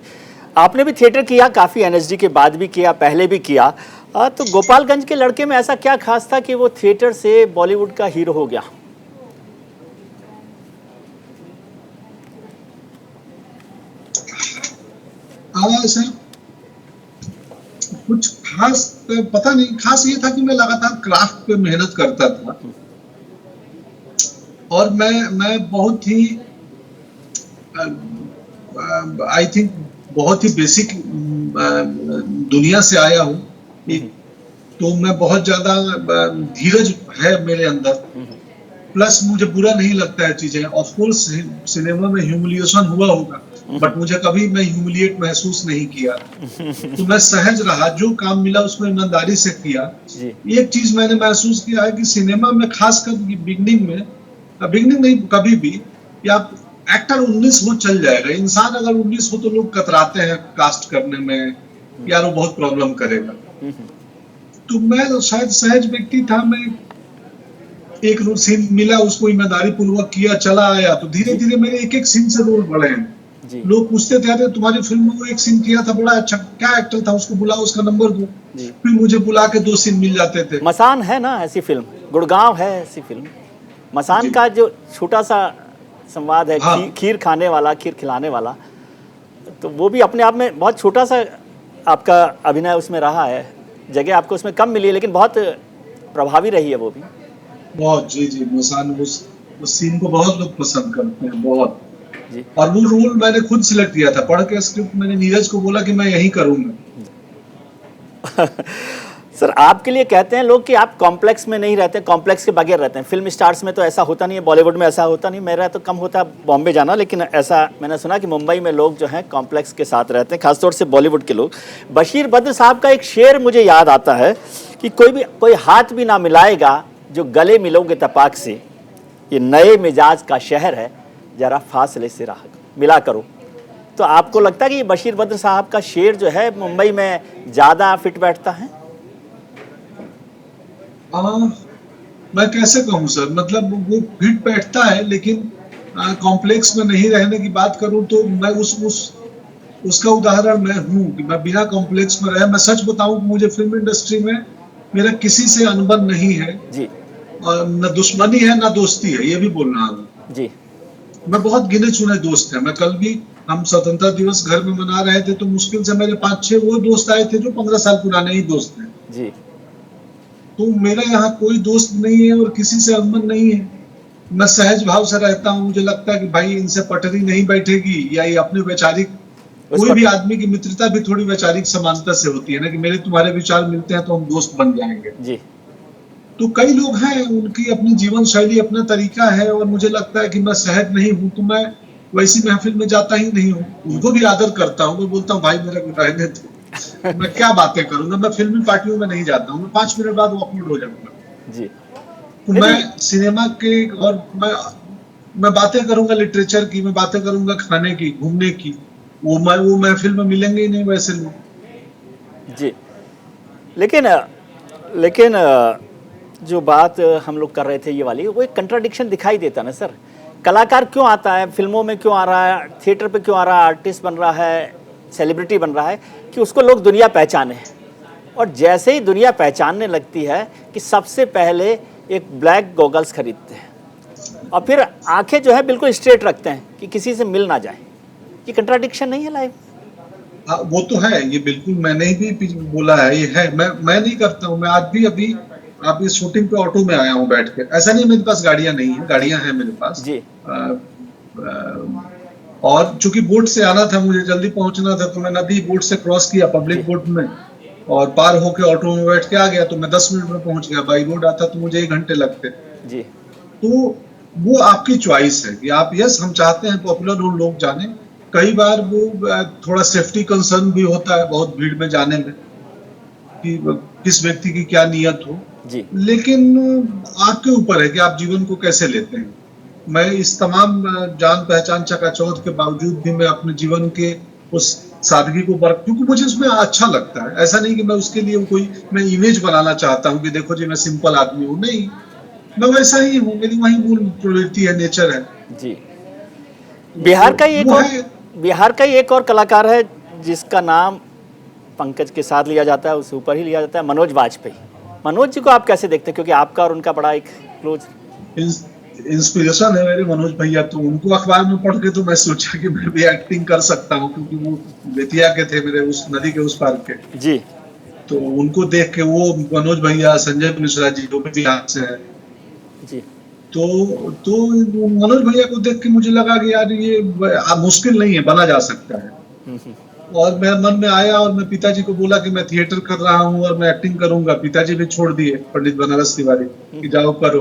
आपने भी थिएटर किया, काफ़ी एनएसडी के बाद भी किया, पहले भी किया। तो गोपालगंज के लड़के में ऐसा क्या खास था कि वो थिएटर से बॉलीवुड का हीरो हो गया? सर कुछ खास पता नहीं। खास ये था कि मैं लगातार क्राफ्ट पे मेहनत करता था, और मैं बहुत ही आई थिंक बहुत ही बेसिक दुनिया से आया हूँ। तो मैं बहुत ज्यादा धीरज है मेरे अंदर, प्लस मुझे बुरा नहीं लगता है चीजें। ऑफ कोर्स सिनेमा में ह्यूमिलिएशन हुआ होगा, बट मुझे कभी मैं ह्यूमिलिएट महसूस नहीं किया। तो मैं सहज रहा, जो काम मिला उसमें ईमानदारी से किया। एक चीज मैंने महसूस किया है कि सिनेमा में खासकर बिगनिंग नहीं, कभी भी, या एक्टर 19 हो चल जाएगा। इंसान अगर 19 हो तो लोग कतराते हैं कास्ट करने में, यार वो बहुत प्रॉब्लम करेगा। तो मैं शायद सहज व्यक्ति था, मैं एक सीन मिला उसको ईमानदारी पूर्वक किया, चला आया। तो धीरे धीरे मेरे एक एक सीन से रोल बढ़े हैं। लोग पूछते थे, अरे तुम्हारी फिल्म में वो एक सीन किया था बड़ा अच्छा, क्या एक्टर था, उसको बुलाओ, उसका नंबर दो। फिर मुझे बुला के 2 सीन मिल जाते थे। मसान है ना ऐसी फिल्म, गुड़गांव है ऐसी फिल्म, मसान का जो छोटा सा संवाद है, हाँ। खीर खाने वाला, खीर खिलाने वाला, तो वो भी अपने आप में बहुत छोटा सा आपका अभिनय उसमें रहा है। जगह आपको उसमें कम मिली है, लेकिन बहुत प्रभावी रही है वो भी। बहुत जी मसान, उस सीन को बहुत लोग पसंद करते हैं, बहुत जी। और वो रोल मैंने खुद सिलेक्ट किया था। पढ़ के स्क्रिप्ट मैंने नीरज को बोला कि मैं यही करूंगा। सर, आपके लिए कहते हैं लोग कि आप कॉम्प्लेक्स में नहीं रहते, कॉम्प्लेक्स के बगैर रहते हैं। फिल्म स्टार्स में तो ऐसा होता नहीं है, बॉलीवुड में ऐसा होता नहीं। मेरा तो कम होता है बॉम्बे जाना, लेकिन ऐसा मैंने सुना कि मुंबई में लोग जो हैं कॉम्प्लेक्स के साथ रहते हैं, खासतौर से बॉलीवुड के लोग। बशीर बद्र साहब का एक शेर मुझे याद आता है कि कोई हाथ भी ना मिलाएगा जो गले मिलोगे तपाक से, ये नए मिजाज का शहर है, जरा फासले से राह मिला करो। तो आपको लगता है कि बशीर बद्र साहब का शेर जो है मुंबई में ज़्यादा फिट बैठता है? मैं कैसे कहूँ सर, मतलब वो फिट बैठता है, लेकिन कॉम्प्लेक्स में नहीं रहने की बात करूं तो मैं उसका उदाहरण मैं हूँ कि मैं बिना कॉम्प्लेक्स में रहे। मैं सच बताऊं कि मुझे फिल्म इंडस्ट्री में मेरा किसी से अनबन नहीं है जी। और न दुश्मनी है न दोस्ती है, ये भी बोल रहा हूँ जी। मैं बहुत गिने चुने दोस्त हैं। मैं कल भी, हम स्वतंत्रता दिवस घर में मना रहे थे, तो मुश्किल से मेरे 5-6 वो दोस्त आए थे जो 15 साल पुराने ही दोस्त हैं जी। तो मेरा यहाँ कोई दोस्त नहीं है और किसी से अनबन नहीं है। मैं सहज भाव से रहता हूँ। मुझे लगता है कि भाई इनसे पटरी नहीं बैठेगी, या ये अपने वैचारिक, कोई भी आदमी की मित्रता भी थोड़ी वैचारिक समानता से होती है ना, कि मेरे तुम्हारे विचार मिलते हैं तो हम दोस्त बन जाएंगे जी। तो कई लोग हैं, उनकी अपनी जीवन शैली, अपना तरीका है, और मुझे लगता है कि मैं सहज नहीं हूँ तो मैं वैसी महफिल में जाता ही नहीं हूँ। उनको भी आदर करता हूँ, मैं बोलता हूँ भाई मेरा रहने दो, मैं क्या बातें करूंगा। मैं फिल्मी पार्टियों में नहीं जाता हूँ, मैं 5 मिनट बाद वॉकआउट हो जाऊंगा जी। तो मैं सिनेमा के, और मैं बातें करूंगा लिटरेचर की, मैं बातें करूंगा खाने की, घूमने की, वो महफिल में मिलेंगे ही नहीं वैसे लोग। जी। लेकिन जो बात हम लोग कर रहे थे ये वाली, वो एक कंट्राडिक्शन दिखाई देता ना सर। कलाकार क्यों आता है, फिल्मों में क्यों आ रहा है, थिएटर पे क्यों आ रहा है, आर्टिस्ट बन रहा है, सेलिब्रिटी बन रहा है, कि उसको लोग दुनिया पहचाने। और जैसे ही दुनिया पहचानने लगती है कि सबसे पहले एक ब्लैक गॉगल्स खरीदते हैं और फिर आंखें जो है बिल्कुल स्ट्रेट रखते हैं कि किसी से मिल ना जाए। ये कंट्राडिक्शन नहीं है लाइफ? हाँ, वो तो है, ये बिल्कुल मैंने भी बोला है, ये है। मैं नहीं करता हूँ। मैं आज भी अभी आप इस शूटिंग पे ऑटो में आया हूँ बैठ के। ऐसा नहीं मेरे पास गाड़ियां नहीं है, गाड़ियां हैं मेरे पास। जी और चूंकि बोट से आना था, मुझे जल्दी पहुंचना था, तो मैं नदी बोट से क्रॉस किया, जी पब्लिक बोट में, और पार होके ऑटो में बैठ के आ गया। तो मैं 10 मिनट में पहुंच गया। बाई रोड आता तो मुझे 1 घंटे लगते। जी तो वो आपकी चॉइस है कि आप, यस हम चाहते हैं पॉपुलर हो, लोग जाने। कई बार वो थोड़ा सेफ्टी कंसर्न भी होता है बहुत भीड़ में जाने में, कि किस व्यक्ति की क्या नियत हो। जी लेकिन आपके ऊपर है कि आप जीवन को कैसे लेते हैं। मैं इस तमाम जान पहचान चकाचौंध के बावजूद भी मैं अपने जीवन के उस सादगी को बरत, क्योंकि मुझे उसमें अच्छा लगता है। ऐसा नहीं कि मैं उसके लिए कोई मैं इमेज बनाना चाहता हूँ कि देखो जी मैं सिंपल आदमी हूँ, नहीं, मैं वैसा ही हूँ। मेरी वही मूल प्रवृत्ति है, नेचर है। जी। तो वो है। बिहार का ही एक और कलाकार है जिसका नाम पंकज के साथ लिया जाता है, उससे ऊपर ही लिया जाता है, मनोज वाजपेयी। मनोज जी को आप कैसे देखते हैं, क्योंकि आपका और उनका बड़ा एक क्लोज इंस्पिरेशन है मेरे मनोज भैया। तो उनको अखबार में पढ़ के तो मैं सोचा कि मैं भी एक्टिंग कर सकता हूँ, क्योंकि वो बेतिया के थे, मेरे उस नदी के उस पार के। जी तो उनको देख के, वो मनोज भैया, संजय मिश्रा जी जो भी बिहार से है, जी तो मनोज भैया को देख के मुझे लगा कि यार ये मुश्किल नहीं है, बना जा सकता है। हम्म। और मेरे मन में आया, और मैं पिताजी को बोला कि मैं थिएटर कर रहा हूँ और मैं एक्टिंग करूंगा। पिताजी भी छोड़ दिए, पंडित बनारस तिवारी, कि जाओ करो।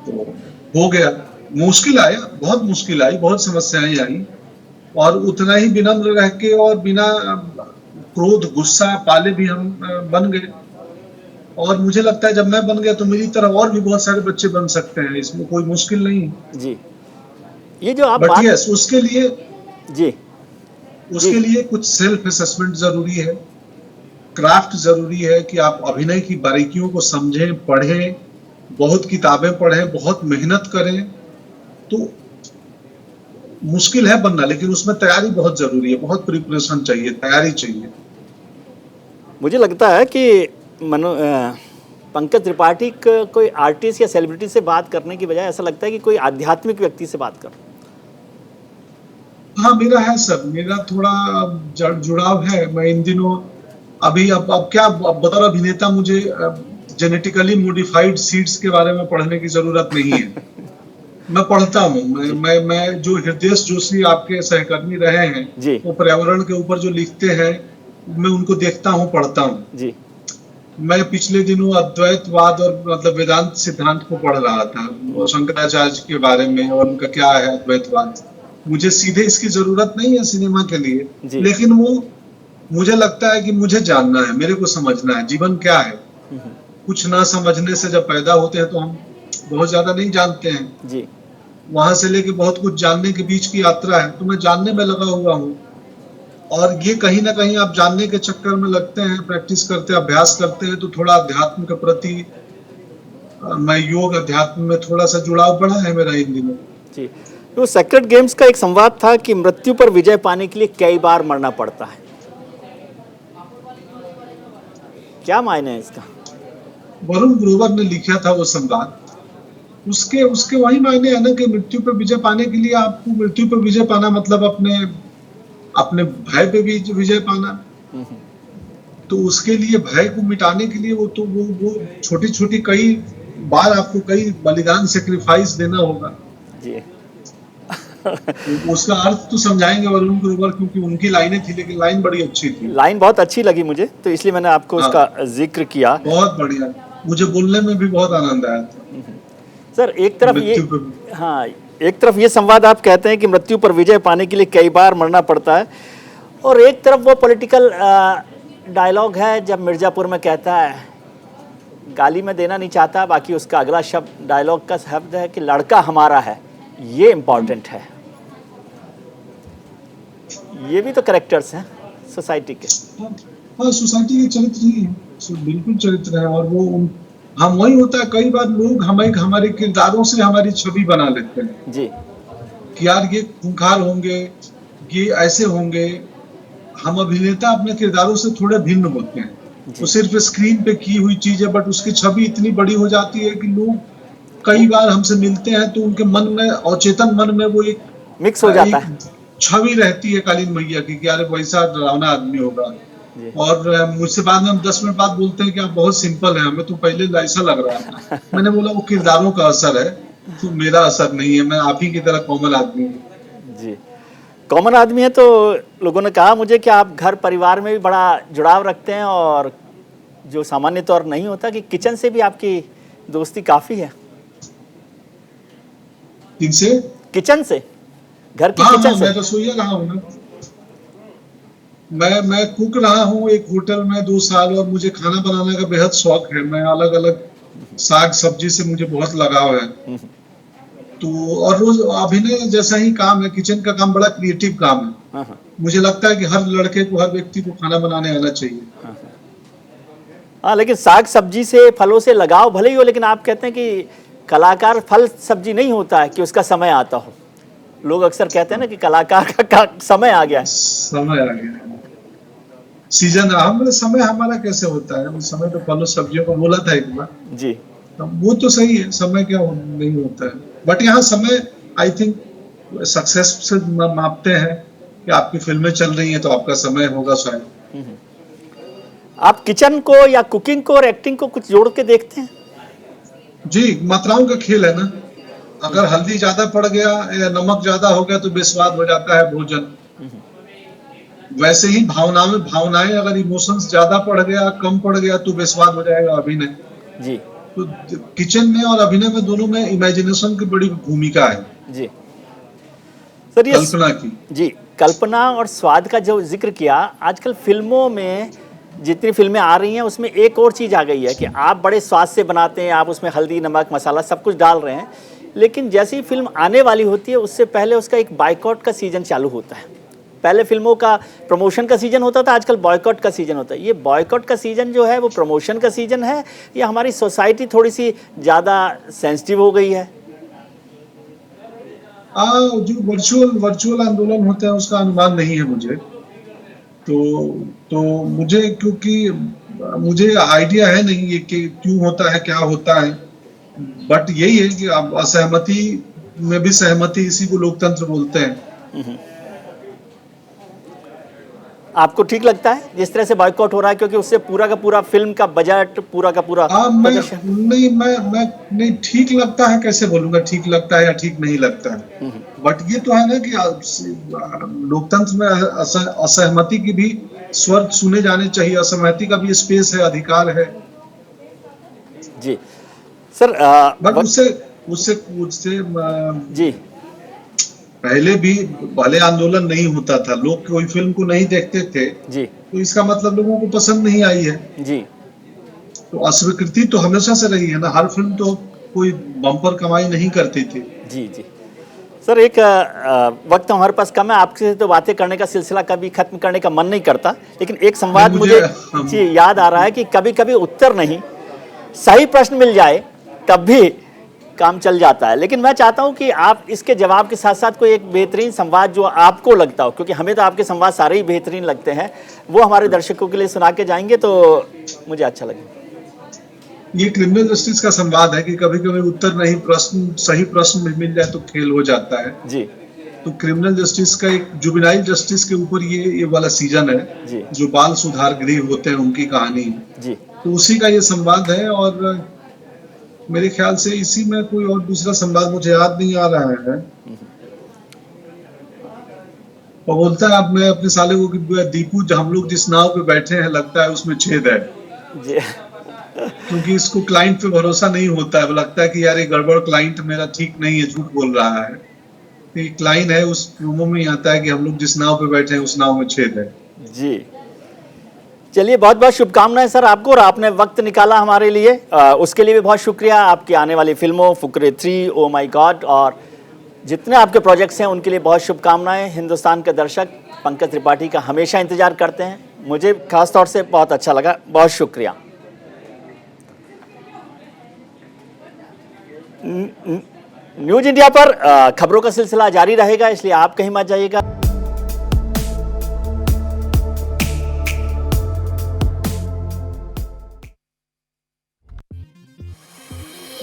तो हो गया। मुश्किल आया, बहुत मुश्किल आई, बहुत समस्याएं आई, और उतना ही विनम्र रह के और बिना क्रोध गुस्सा पाले भी हम बन गए। और मुझे लगता है जब मैं बन गया तो मेरी तरह और भी बहुत सारे बच्चे बन सकते हैं, इसमें कोई मुश्किल नहीं है। जी। ये जो आप बट बात यस, उसके लिए जी जी कुछ सेल्फ असेसमेंट जरूरी है, क्राफ्ट जरूरी है, कि आप अभिनय की बारीकियों को समझें, पढ़ें, बहुत किताबें पढ़ें, बहुत मेहनत करें। तो मुश्किल है बनना, लेकिन उसमें तैयारी बहुत जरूरी है, बहुत प्रिपरेशन चाहिए, तैयारी चाहिए। मुझे लगता है कि पंकज त्रिपाठी कोई आर्टिस्ट या सेलिब्रिटी से बात करने की बजाय ऐसा लगता है कि कोई आध्यात्मिक व्यक्ति से बात कर। हाँ, मेरा है सर, मेरा थोड़ा जुड़ाव है। मैं इन दिनों अभी अब क्या, अब बतौर अभिनेता मुझे जेनेटिकली मॉडिफाइड सीड्स के बारे में पढ़ने की जरूरत नहीं है। मैं पढ़ता हूँ। मैं जो हृदय जोशी आपके सहकर्मी रहे हैं, जी वो पर्यावरण के ऊपर जो लिखते हैं, मैं उनको देखता हूँ, पढ़ता हूँ। जी मैं पिछले दिनों अद्वैतवाद और मतलब वेदांत सिद्धांत को पढ़ रहा था, शंकराचार्य के बारे में, और उनका क्या है अद्वैतवाद। मुझे सीधे इसकी जरूरत नहीं है सिनेमा के लिए, जी लेकिन वो मुझे लगता है कि मुझे जानना है, मेरे को समझना है जीवन क्या है। कुछ ना समझने से जब पैदा होते हैं तो हम बहुत ज्यादा नहीं जानते हैं, जी वहां से लेके बहुत कुछ जानने के बीच की यात्रा है। तो मैं जानने में लगा हुआ हूँ, और ये कहीं ना कहीं आप जानने के चक्कर में लगते हैं, प्रैक्टिस करते हैं, अभ्यास करते हैं, तो थोड़ा अध्यात्म के प्रति मैं योग अध्यात्म में थोड़ा सा जुड़ाव बढ़ा है मेरा इन दिनों। जी। तो सेक्रेड गेम्स का एक संवाद था कि मृत्यु पर विजय पाने के लिए कई बार मरना पड़ता है। क्या मायने है इसका? वरुण ग्रोवर ने लिखा था वो संवाद। उसके उसके वही मायने है ना, कि मृत्यु पर विजय पाने के लिए आपको मृत्यु पर विजय पाना मतलब अपने अपने भय पे भी विजय पाना। तो उसके लिए भय को मिटाने के लिए वो छोटी छोटी कई बार आपको कई बलिदान सेक्रीफाइस देना होगा। जी तो उसका अर्थ तो समझाएंगे वरुण ग्रोवर, क्योंकि उनकी लाइनें थी, लेकिन लाइन बड़ी अच्छी थी। लाइन बहुत अच्छी लगी मुझे, तो इसलिए मैंने आपको हाँ, उसका जिक्र किया। बहुत बढ़िया, मुझे बोलने में भी बहुत आनंद आया था। सर एक तरफ ये, मृत्यु पर हाँ, एक तरफ ये संवाद आप कहते हैं कि मृत्यु पर विजय पाने के लिए कई बार मरना पड़ता है, और एक तरफ वो पॉलिटिकल डायलॉग है जब मिर्ज़ापुर में कहता है, गाली में देना नहीं चाहता, बाकी उसका अगला शब्द, डायलॉग का शब्द है कि लड़का हमारा है, ये इम्पॉर्टेंट है। ये भी तो कैरेक्टर्स हैं सोसाइटी के। हाँ, सोसाइटी के चरित्र ही हैं, बिल्कुल चरित्र है। और वो हम वही होता है, कई बार लोग हमारे किरदारों से हमारी छवि बना लेते हैं जी कि यार ये खूंखार होंगे, ये ऐसे होंगे। हम अभिनेता अपने किरदारों से थोड़े भिन्न होते हैं। वो सिर्फ स्क्रीन पे की हुई चीज है, बट उसकी छवि इतनी बड़ी हो जाती है कि लोग कई बार हमसे मिलते हैं तो उनके मन में, अवचेतन मन में वो एक मिक्स हो जाता है। एक छवि रहती है कालीन मैया की कि अरे वैसा डरावना आदमी होगा। जी। और मुझसे बाद में हम 10 मिनट बाद बोलते हैं कि आप बहुत सिंपल हैं, हमें तो पहले ऐसा लग रहा है। मैंने बोला वो किरदारों का असर है, तो मेरा असर नहीं है, मैं आप ही की तरह कॉमन आदमी हूँ। जी, कॉमन आदमी है तो लोगों ने कहा मुझे कि आप घर परिवार में भी बड़ा जुड़ाव रखते हैं, और जो सामान्य तौर नहीं होता कि किचन से भी आपकी दोस्ती काफ़ी है। इनसे किचन से, घर की हाँ किचन हाँ, से। मैं रसोईया रहा हूँ ना। मैं कुक रहा हूँ एक होटल में 2 साल, और मुझे खाना बनाने का बेहद शौक है। मैं अलग अलग साग सब्जी से मुझे बहुत लगाव है। तो और रोज अभिनय जैसा ही काम है, किचन का काम बड़ा क्रिएटिव काम है। हाँ हाँ मुझे लगता है कि हर लड़के को, हर व्यक्ति को खाना बनाने आना चाहिए। हाँ, लेकिन साग सब्जी से, फलों से लगाव भले ही हो, लेकिन आप कहते हैं कि कलाकार फल सब्जी नहीं होता है कि उसका समय आता हो। लोग अक्सर कहते हैं ना कि कलाकार का समय आ गया है। समय आ गया है, सीजन। हम समय हमारा कैसे होता है? वो समय तो फलों सब्जियों को बोला था एक बार। जी वो तो सही है, समय क्या नहीं होता है। बट यहाँ समय, आई थिंक सक्सेस से मापते हैं कि आपकी फिल्में चल रही हैं तो आपका समय होगा शायद। आप किचन को या कुकिंग को और एक्टिंग को कुछ जोड़ के देखते हैं? जी, मात्राओं का खेल है ना। अगर हल्दी ज्यादा पड़ गया या नमक ज्यादा हो गया तो बेस्वाद हो जाता है भोजन। वैसे ही भावनाएं अगर इमोशंस ज्यादा पड़ गया, कम पड़ गया तो बेस्वाद हो जाएगा अभिनय। जी तो किचन में और अभिनय में, दोनों में इमेजिनेशन की बड़ी भूमिका है, जी सर, ये कल्पना की। जी, कल्पना और स्वाद का जो जिक्र किया, आजकल फिल्मों में जितनी फिल्में आ रही हैं उसमें एक और चीज़ आ गई है कि आप बड़े स्वाद से बनाते हैं, आप उसमें हल्दी नमक मसाला सब कुछ डाल रहे हैं, लेकिन जैसे ही फिल्म आने वाली होती है उससे पहले उसका एक बायकॉट का सीजन चालू होता है। पहले फिल्मों का प्रमोशन का सीजन होता था, आजकल बॉयकॉट का सीजन होता है। ये बॉयकॉट का सीजन जो है वो प्रमोशन का सीजन है, या हमारी सोसाइटी थोड़ी सी ज़्यादा सेंसिटिव हो गई है? जो वर्चुअल आंदोलन होते हैं उसका अनुमान नहीं है मुझे। तो मुझे, क्योंकि मुझे आइडिया है नहीं ये कि क्यों होता है, क्या होता है। बट यही है कि अब असहमति में भी सहमति, इसी को लोकतंत्र बोलते हैं। आपको ठीक लगता है जिस तरह से बॉयकॉट हो रहा है, क्योंकि उससे पूरा का पूरा फिल्म का बजट, पूरा का पूरा प्रदर्शन? मैं नहीं, ठीक लगता है कैसे बोलूंगा, ठीक लगता है या ठीक नहीं लगता है। बट ये तो है ना कि लोकतंत्र में असहमति की भी स्वर सुने जाने चाहिए, असहमति का भी स्पेस है, अधिकार है। जी सर, बट उससे उससे उससे जी पहले भी भले आंदोलन नहीं होता था, लोग कोई फिल्म को नहीं देखते थे, जी तो इसका मतलब लोगों को पसंद नहीं आई है। जी तो अस्वीकृति तो हमेशा से रही है ना, हर फिल्म तो कोई बम्पर कमाई नहीं करती थी। जी जी सर, एक वक्त हमारे पास कम है, आपसे तो बातें करने का सिलसिला कभी खत्म करने का मन नहीं करता, लेकिन एक संवाद मुझे जी याद आ रहा है कि कभी कभी उत्तर नहीं, सही प्रश्न मिल जाए तब भी काम चल जाता है। लेकिन मैं चाहता हूं कि आप इसके जवाब के साथ साथ कोई एक बेहतरीन संवाद जो आपको लगता हो, क्योंकि हमें तो आपके संवाद सारे ही बेहतरीन लगते हैं, वो हमारे दर्शकों के लिए सुना के जाएंगे तो मुझे अच्छा लगेगा। ये क्रिमिनल जस्टिस का संवाद है कि कभी कभी उत्तर नहीं, सही प्रश्न मिल जाए तो खेल हो जाता है। जी तो क्रिमिनल जस्टिस का, एक जुवेनाइल जस्टिस के ऊपर ये वाला सीजन है, जी जो बाल सुधार गृह होते हैं उनकी कहानी, जी तो उसी का ये संवाद है। और मेरे ख्याल से इसी में कोई और दूसरा संवाद मुझे याद नहीं आ रहा है। और बोलता है, अब मैं अपने साले को कि दीपू, हम लोग जिस नाव पे बैठे हैं लगता है उसमें छेद है। जी क्योंकि इसको क्लाइंट पे भरोसा नहीं होता है, लगता है कि यार ये गड़बड़, क्लाइंट मेरा ठीक नहीं है, झूठ बोल रहा है। तो क्लाइंट है उस प्रोमो में ही आता है कि हम लोग जिस नाव पे बैठे हैं उस नाव में छेद है। जी चलिए, बहुत बहुत शुभकामनाएं सर आपको, और आपने वक्त निकाला हमारे लिए, उसके लिए भी बहुत शुक्रिया। आपकी आने वाली फिल्मों फुकरे 3, ओ माय गॉड, और जितने आपके प्रोजेक्ट्स हैं उनके लिए बहुत शुभकामनाएं। हिंदुस्तान के दर्शक पंकज त्रिपाठी का हमेशा इंतजार करते हैं। मुझे खास तौर से बहुत अच्छा लगा, बहुत शुक्रिया। न्यूज़ इंडिया पर खबरों का सिलसिला जारी रहेगा, इसलिए आप कहीं मत जाइएगा।